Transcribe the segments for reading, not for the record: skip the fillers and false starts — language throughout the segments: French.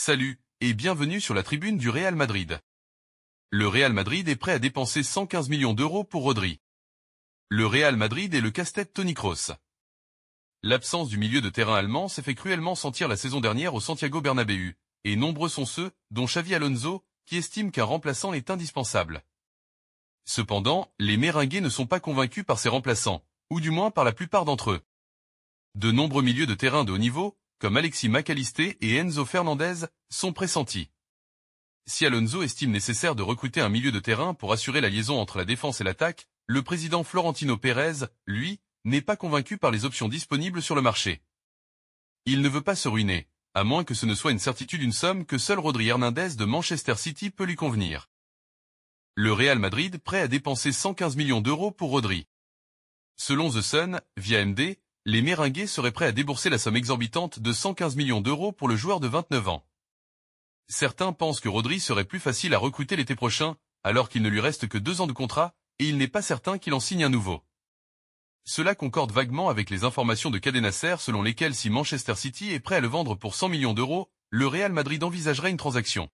Salut, et bienvenue sur la tribune du Real Madrid. Le Real Madrid est prêt à dépenser 115 millions d'euros pour Rodri. Le Real Madrid est le casse-tête Toni Kroos. L'absence du milieu de terrain allemand s'est fait cruellement sentir la saison dernière au Santiago Bernabéu, et nombreux sont ceux, dont Xavi Alonso, qui estiment qu'un remplaçant est indispensable. Cependant, les Méringués ne sont pas convaincus par ces remplaçants, ou du moins par la plupart d'entre eux. De nombreux milieux de terrain de haut niveau, comme Alexis Mac Allister et Enzo Fernandez, sont pressentis. Si Alonso estime nécessaire de recruter un milieu de terrain pour assurer la liaison entre la défense et l'attaque, le président Florentino Pérez, lui, n'est pas convaincu par les options disponibles sur le marché. Il ne veut pas se ruiner, à moins que ce ne soit une certitude une somme que seul Rodri Hernandez de Manchester City peut lui convenir. Le Real Madrid prêt à dépenser 115 millions d'euros pour Rodri. Selon The Sun, via MD, les Méringués seraient prêts à débourser la somme exorbitante de 115 millions d'euros pour le joueur de 29 ans. Certains pensent que Rodri serait plus facile à recruter l'été prochain, alors qu'il ne lui reste que 2 ans de contrat, et il n'est pas certain qu'il en signe un nouveau. Cela concorde vaguement avec les informations de Cadena Ser selon lesquelles si Manchester City est prêt à le vendre pour 100 millions d'euros, le Real Madrid envisagerait une transaction.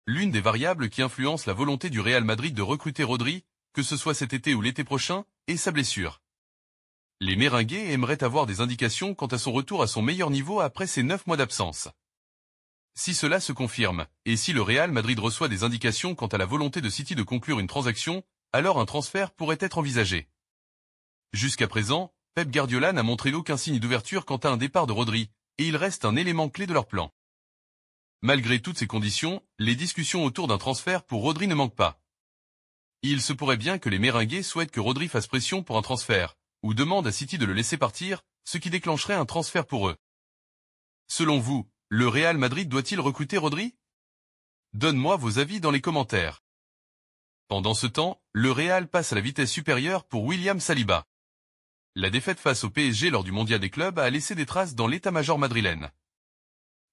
L'une des variables qui influence la volonté du Real Madrid de recruter Rodri, que ce soit cet été ou l'été prochain, est sa blessure. Les Méringués aimeraient avoir des indications quant à son retour à son meilleur niveau après ses 9 mois d'absence. Si cela se confirme, et si le Real Madrid reçoit des indications quant à la volonté de City de conclure une transaction, alors un transfert pourrait être envisagé. Jusqu'à présent, Pep Guardiola n'a montré aucun signe d'ouverture quant à un départ de Rodri, et il reste un élément clé de leur plan. Malgré toutes ces conditions, les discussions autour d'un transfert pour Rodri ne manquent pas. Il se pourrait bien que les Méringués souhaitent que Rodri fasse pression pour un transfert, ou demandent à City de le laisser partir, ce qui déclencherait un transfert pour eux. Selon vous, le Real Madrid doit-il recruter Rodri? Donne-moi vos avis dans les commentaires. Pendant ce temps, le Real passe à la vitesse supérieure pour William Saliba. La défaite face au PSG lors du Mondial des clubs a laissé des traces dans l'état-major madrilène.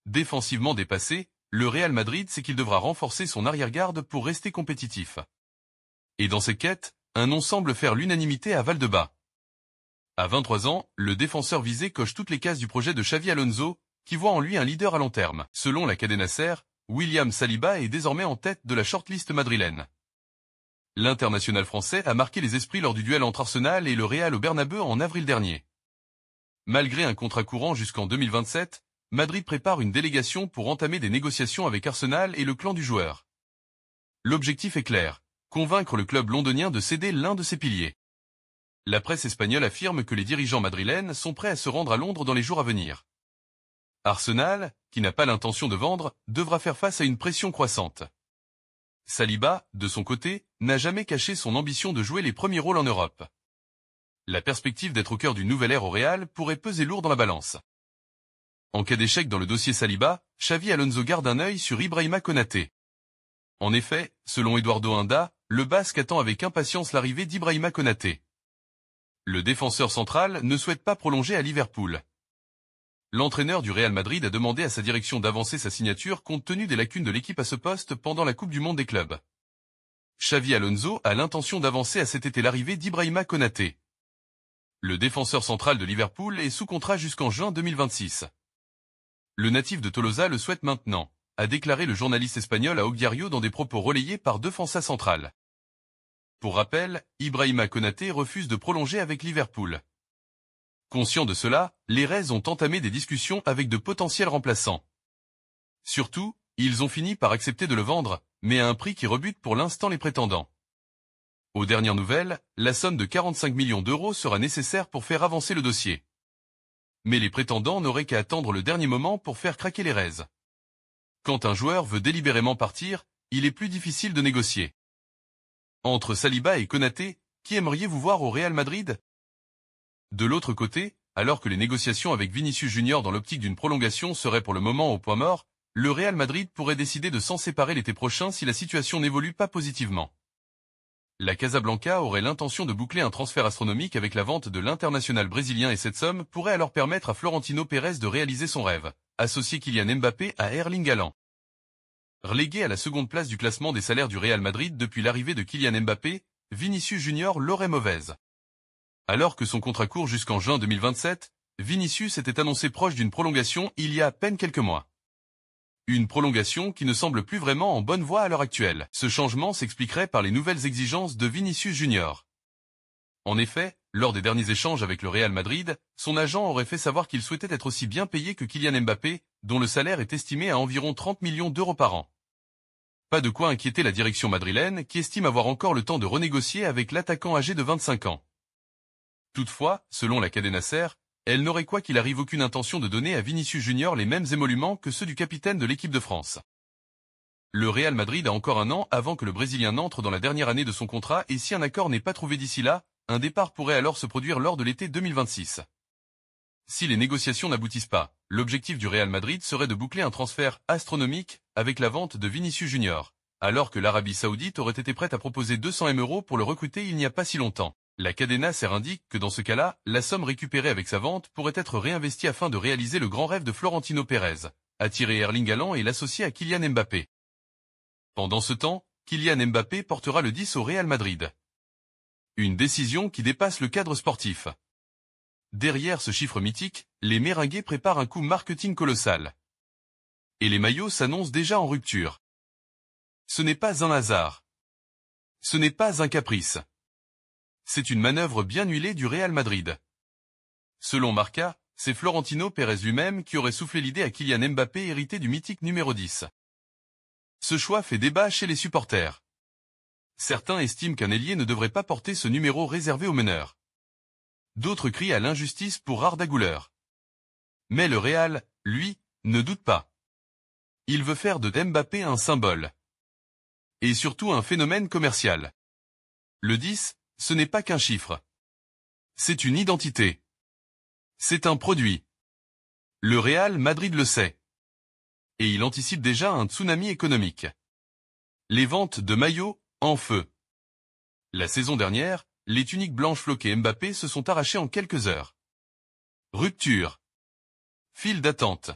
Défensivement dépassé, le Real Madrid sait qu'il devra renforcer son arrière-garde pour rester compétitif. Et dans ces quêtes, un nom semble faire l'unanimité à Valdebebas. À 23 ans, le défenseur visé coche toutes les cases du projet de Xavi Alonso, qui voit en lui un leader à long terme. Selon la Cadena Ser, William Saliba est désormais en tête de la shortlist madrilène. L'international français a marqué les esprits lors du duel entre Arsenal et le Real au Bernabéu en avril dernier. Malgré un contrat courant jusqu'en 2027, Madrid prépare une délégation pour entamer des négociations avec Arsenal et le clan du joueur. L'objectif est clair, convaincre le club londonien de céder l'un de ses piliers. La presse espagnole affirme que les dirigeants madrilènes sont prêts à se rendre à Londres dans les jours à venir. Arsenal, qui n'a pas l'intention de vendre, devra faire face à une pression croissante. Saliba, de son côté, n'a jamais caché son ambition de jouer les premiers rôles en Europe. La perspective d'être au cœur d'une nouvelle ère au Real pourrait peser lourd dans la balance. En cas d'échec dans le dossier Saliba, Xavi Alonso garde un œil sur Ibrahima Konaté. En effet, selon Eduardo Anda, le Basque attend avec impatience l'arrivée d'Ibrahima Konaté. Le défenseur central ne souhaite pas prolonger à Liverpool. L'entraîneur du Real Madrid a demandé à sa direction d'avancer sa signature compte tenu des lacunes de l'équipe à ce poste pendant la Coupe du Monde des clubs. Xavi Alonso a l'intention d'avancer à cet été l'arrivée d'Ibrahima Konaté. Le défenseur central de Liverpool est sous contrat jusqu'en juin 2026. Le natif de Tolosa le souhaite maintenant, a déclaré le journaliste espagnol à Diario dans des propos relayés par Defensa Central. Pour rappel, Ibrahima Konaté refuse de prolonger avec Liverpool. Conscient de cela, les Reds ont entamé des discussions avec de potentiels remplaçants. Surtout, ils ont fini par accepter de le vendre, mais à un prix qui rebute pour l'instant les prétendants. Aux dernières nouvelles, la somme de 45 millions d'euros sera nécessaire pour faire avancer le dossier. Mais les prétendants n'auraient qu'à attendre le dernier moment pour faire craquer les Reds. Quand un joueur veut délibérément partir, il est plus difficile de négocier. Entre Saliba et Konaté, qui aimeriez-vous voir au Real Madrid? De l'autre côté, alors que les négociations avec Vinicius Junior dans l'optique d'une prolongation seraient pour le moment au point mort, le Real Madrid pourrait décider de s'en séparer l'été prochain si la situation n'évolue pas positivement. La Casablanca aurait l'intention de boucler un transfert astronomique avec la vente de l'international brésilien et cette somme pourrait alors permettre à Florentino Pérez de réaliser son rêve, associer Kylian Mbappé à Erling Haaland. Relégué à la seconde place du classement des salaires du Real Madrid depuis l'arrivée de Kylian Mbappé, Vinicius Junior l'aurait mauvaise. Alors que son contrat court jusqu'en juin 2027, Vinicius était annoncé proche d'une prolongation il y a à peine quelques mois. Une prolongation qui ne semble plus vraiment en bonne voie à l'heure actuelle. Ce changement s'expliquerait par les nouvelles exigences de Vinicius Junior. En effet, lors des derniers échanges avec le Real Madrid, son agent aurait fait savoir qu'il souhaitait être aussi bien payé que Kylian Mbappé, dont le salaire est estimé à environ 30 millions d'euros par an. Pas de quoi inquiéter la direction madrilène qui estime avoir encore le temps de renégocier avec l'attaquant âgé de 25 ans. Toutefois, selon la Cadena Ser, elle n'aurait quoi qu'il arrive aucune intention de donner à Vinicius Junior les mêmes émoluments que ceux du capitaine de l'équipe de France. Le Real Madrid a encore un an avant que le Brésilien n'entre dans la dernière année de son contrat et si un accord n'est pas trouvé d'ici là, un départ pourrait alors se produire lors de l'été 2026. Si les négociations n'aboutissent pas, l'objectif du Real Madrid serait de boucler un transfert astronomique avec la vente de Vinicius Junior, alors que l'Arabie Saoudite aurait été prête à proposer 200 000 € pour le recruter il n'y a pas si longtemps. La Cadena Ser indique que dans ce cas-là, la somme récupérée avec sa vente pourrait être réinvestie afin de réaliser le grand rêve de Florentino Pérez, attirer Erling Haaland et l'associer à Kylian Mbappé. Pendant ce temps, Kylian Mbappé portera le 10 au Real Madrid. Une décision qui dépasse le cadre sportif. Derrière ce chiffre mythique, les Merengues préparent un coup marketing colossal. Et les maillots s'annoncent déjà en rupture. Ce n'est pas un hasard. Ce n'est pas un caprice. C'est une manœuvre bien huilée du Real Madrid. Selon Marca, c'est Florentino Pérez lui-même qui aurait soufflé l'idée à Kylian Mbappé hérité du mythique numéro 10. Ce choix fait débat chez les supporters. Certains estiment qu'un ailier ne devrait pas porter ce numéro réservé aux meneurs. D'autres crient à l'injustice pour Arda Güler. Mais le Real, lui, ne doute pas. Il veut faire de Mbappé un symbole. Et surtout un phénomène commercial. Le 10, ce n'est pas qu'un chiffre. C'est une identité. C'est un produit. Le Real Madrid le sait. Et il anticipe déjà un tsunami économique. Les ventes de maillots, en feu. La saison dernière, les tuniques blanches floquées Mbappé se sont arrachées en quelques heures. Rupture. File d'attente.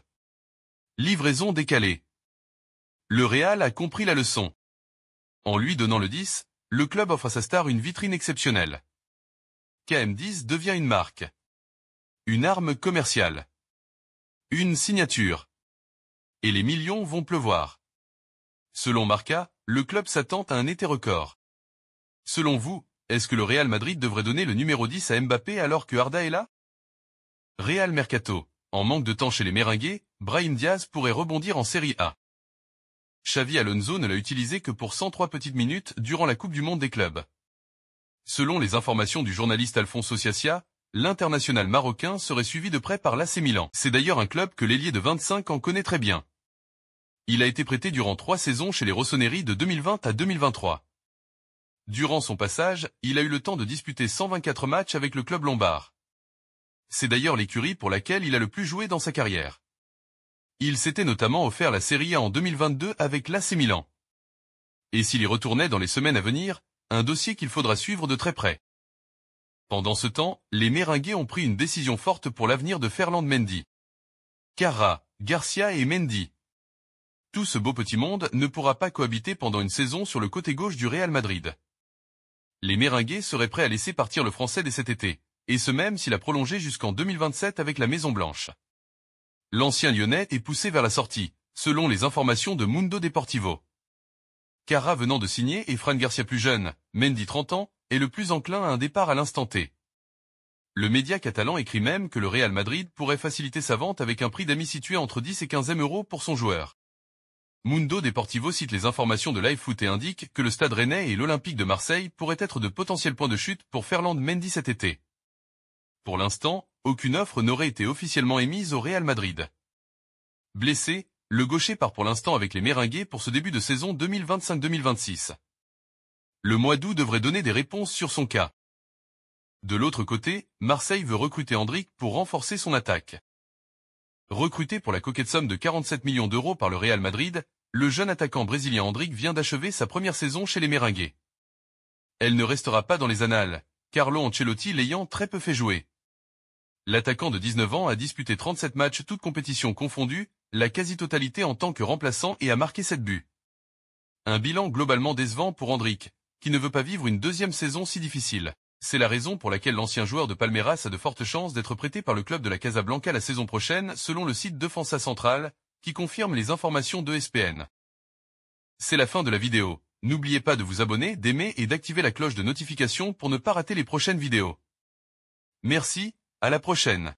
Livraison décalée. Le Real a compris la leçon. En lui donnant le 10, le club offre à sa star une vitrine exceptionnelle. KM10 devient une marque. Une arme commerciale. Une signature. Et les millions vont pleuvoir. Selon Marca, le club s'attend à un été record. Selon vous, est-ce que le Real Madrid devrait donner le numéro 10 à Mbappé alors que Arda est là? Real Mercato. En manque de temps chez les Merengues, Brahim Diaz pourrait rebondir en Serie A. Xavi Alonso ne l'a utilisé que pour 103 petites minutes durant la Coupe du Monde des clubs. Selon les informations du journaliste Alfonso Siacia, l'international marocain serait suivi de près par l'AC Milan. C'est d'ailleurs un club que l'ailier de 25 ans connaît très bien. Il a été prêté durant 3 saisons chez les Rossoneri de 2020 à 2023. Durant son passage, il a eu le temps de disputer 124 matchs avec le club lombard. C'est d'ailleurs l'écurie pour laquelle il a le plus joué dans sa carrière. Il s'était notamment offert la Serie A en 2022 avec l'AC Milan. Et s'il y retournait dans les semaines à venir, un dossier qu'il faudra suivre de très près. Pendant ce temps, les Merengues ont pris une décision forte pour l'avenir de Ferland Mendy. Carra, Garcia et Mendy. Tout ce beau petit monde ne pourra pas cohabiter pendant une saison sur le côté gauche du Real Madrid. Les Merengues seraient prêts à laisser partir le Français dès cet été, et ce même s'il a prolongé jusqu'en 2027 avec la Maison Blanche. L'ancien Lyonnais est poussé vers la sortie, selon les informations de Mundo Deportivo. Carra venant de signer et Fran Garcia plus jeune, Mendy 30 ans, est le plus enclin à un départ à l'instant T. Le média catalan écrit même que le Real Madrid pourrait faciliter sa vente avec un prix d'amis situé entre 10 et 15 € pour son joueur. Mundo Deportivo cite les informations de LiveFoot et indique que le Stade Rennais et l'Olympique de Marseille pourraient être de potentiels points de chute pour Ferland Mendy cet été. Pour l'instant, aucune offre n'aurait été officiellement émise au Real Madrid. Blessé, le gaucher part pour l'instant avec les Merengues pour ce début de saison 2025-2026. Le mois d'août devrait donner des réponses sur son cas. De l'autre côté, Marseille veut recruter Endrick pour renforcer son attaque. Recruté pour la coquette somme de 47 millions d'euros par le Real Madrid, le jeune attaquant brésilien Endrick vient d'achever sa première saison chez les Merengues. Elle ne restera pas dans les annales, Carlo Ancelotti l'ayant très peu fait jouer. L'attaquant de 19 ans a disputé 37 matchs toutes compétitions confondues, la quasi-totalité en tant que remplaçant et a marqué 7 buts. Un bilan globalement décevant pour Endrick, qui ne veut pas vivre une deuxième saison si difficile. C'est la raison pour laquelle l'ancien joueur de Palmeiras a de fortes chances d'être prêté par le club de la Casablanca la saison prochaine selon le site Defensa Central, qui confirme les informations d'ESPN. C'est la fin de la vidéo. N'oubliez pas de vous abonner, d'aimer et d'activer la cloche de notification pour ne pas rater les prochaines vidéos. Merci, à la prochaine.